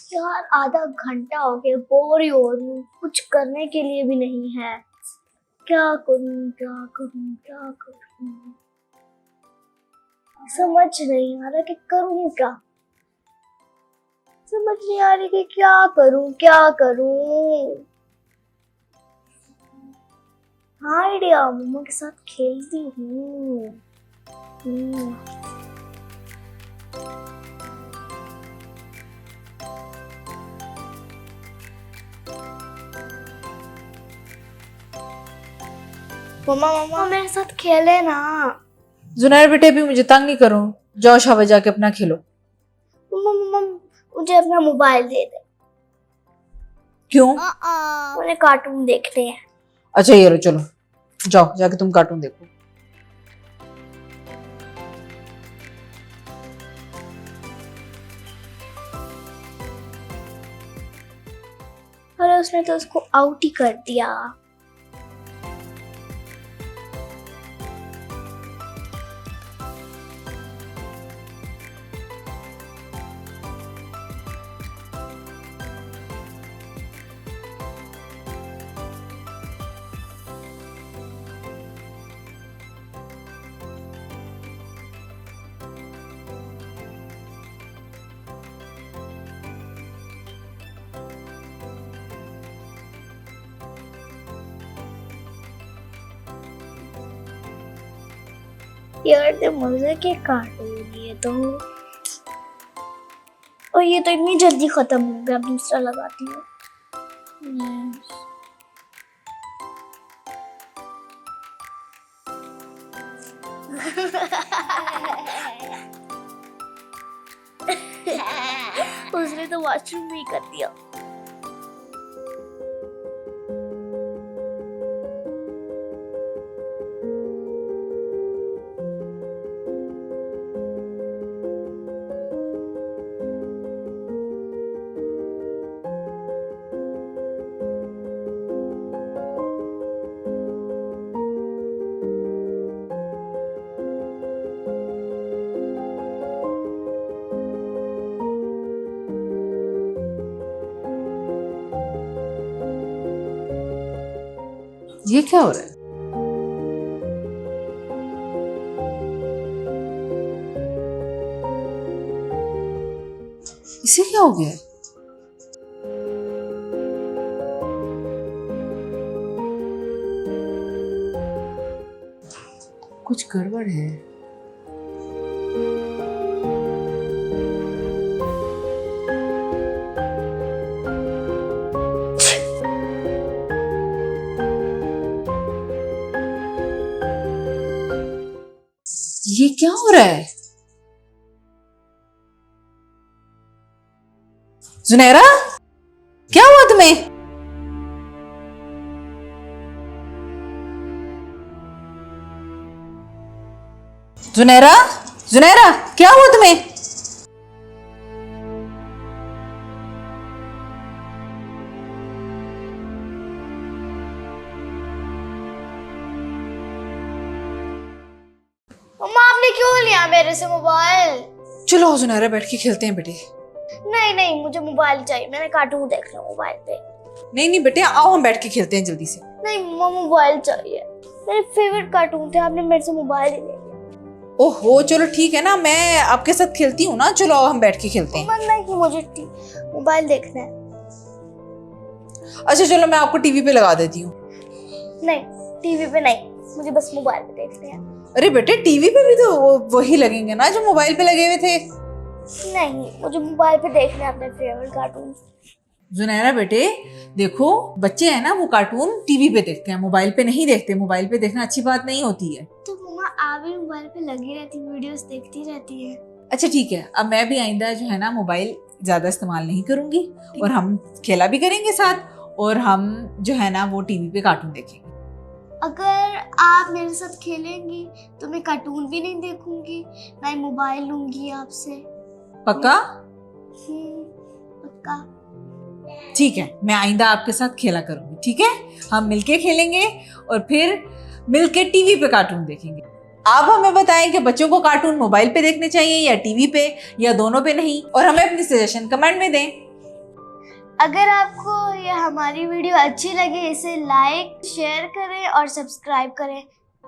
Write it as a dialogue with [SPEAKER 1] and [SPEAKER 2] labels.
[SPEAKER 1] यार आधा घंटा हो गया, बोर ही हो रही हूँ, कुछ करने के लिए भी नहीं है। क्या करूँ क्या करूँ क्या करूँ, समझ नहीं आ रहा कि करूँ क्या। समझ नहीं आ रही कि क्या करूँ क्या करूँ। हाँ आइडिया, मम्मा के साथ खेलती हूँ। मम्मा मम्मा मेरे साथ खेले ना।
[SPEAKER 2] जुनैर बेटे भी मुझे तंग नहीं करो, जाओ शाबाश जाके अपना खेलो।
[SPEAKER 1] मम्मा मम्मा मुझे अपना मोबाइल दे दे।
[SPEAKER 2] क्यों?
[SPEAKER 1] मुझे कार्टून देखने हैं।
[SPEAKER 2] अच्छा ये लो, चलो जाओ जाके तुम कार्टून देखो।
[SPEAKER 1] अरे उसने तो उसको आउट ही कर दिया। यार तो मजे के कार्टून ये तो। और ये तो इतनी जल्दी खत्म हो गया, अब दूसरा लगाती हूँ। उसने तो वॉशरूम में ही कर दिया।
[SPEAKER 2] ये क्या हो रहा है? इसे क्या हो गया है? कुछ गड़बड़ है। ये क्या हो रहा है? जुनैरा, क्या हुआ तुम्हें? जुनैरा, जुनैरा, क्या हुआ तुम्हें?
[SPEAKER 1] मम्मा आपने क्यों लिया मेरे से मोबाइल?
[SPEAKER 2] चलो जुनैरा बैठ के खेलते हैं बेटे।
[SPEAKER 1] नहीं नहीं, मुझे मोबाइल चाहिए, मैंने कार्टून देखना मोबाइल पे।
[SPEAKER 2] नहीं नहीं बेटे, आओ हम बैठ के खेलते हैं जल्दी से।
[SPEAKER 1] नहीं मम्मा मोबाइल चाहिए, मेरे फेवरेट कार्टून थे, आपने मेरे से मोबाइल ही ले लिया।
[SPEAKER 2] ओहो चलो ठीक है ना, मैं आपके साथ खेलती हूँ ना, चलो आओ हम बैठ के खेलते हैं।
[SPEAKER 1] मम्मा नहीं, मुझे मोबाइल देखना है।
[SPEAKER 2] अच्छा चलो मैं आपको टीवी पे लगा देती हूँ।
[SPEAKER 1] नहीं टीवी पे नहीं, मुझे बस मोबाइल पे देखने हैं।
[SPEAKER 2] अरे बेटे टीवी पे भी तो वही लगेंगे ना जो मोबाइल पे लगे हुए थे।
[SPEAKER 1] नहीं, मुझे मोबाइल पे देखने हैं अपने फेवरेट कार्टून।
[SPEAKER 2] जुनैरा बेटे देखो, बच्चे हैं ना वो कार्टून टीवी पे देखते हैं, मोबाइल पे नहीं देखते। मोबाइल पे देखना अच्छी बात नहीं होती है।
[SPEAKER 1] तो मम्मा आप भी मोबाइल पे लगी रहती, वीडियोस देखती रहती है।
[SPEAKER 2] अच्छा ठीक है, अब मैं भी आइंदा जो है ना मोबाइल ज्यादा इस्तेमाल नहीं करूंगी, और हम खेला भी करेंगे साथ, और हम जो है ना वो टीवी पे कार्टून देखेंगे।
[SPEAKER 1] अगर आप मेरे साथ खेलेंगी तो मैं कार्टून भी नहीं देखूंगी, ना ही मोबाइल लूंगी आपसे।
[SPEAKER 2] पक्का?
[SPEAKER 1] पक्का।
[SPEAKER 2] ठीक है, मैं आइंदा आपके साथ खेला करूंगी, ठीक है? हम मिलके खेलेंगे और फिर मिलके टीवी पे कार्टून देखेंगे। आप हमें बताएं कि बच्चों को कार्टून मोबाइल पे देखने चाहिए या टीवी पे, या दोनों पे नहीं, और हमें अपनी सजेशन कमेंट में दें।
[SPEAKER 1] अगर आपको ये हमारी वीडियो अच्छी लगे इसे लाइक शेयर करें और सब्सक्राइब करें।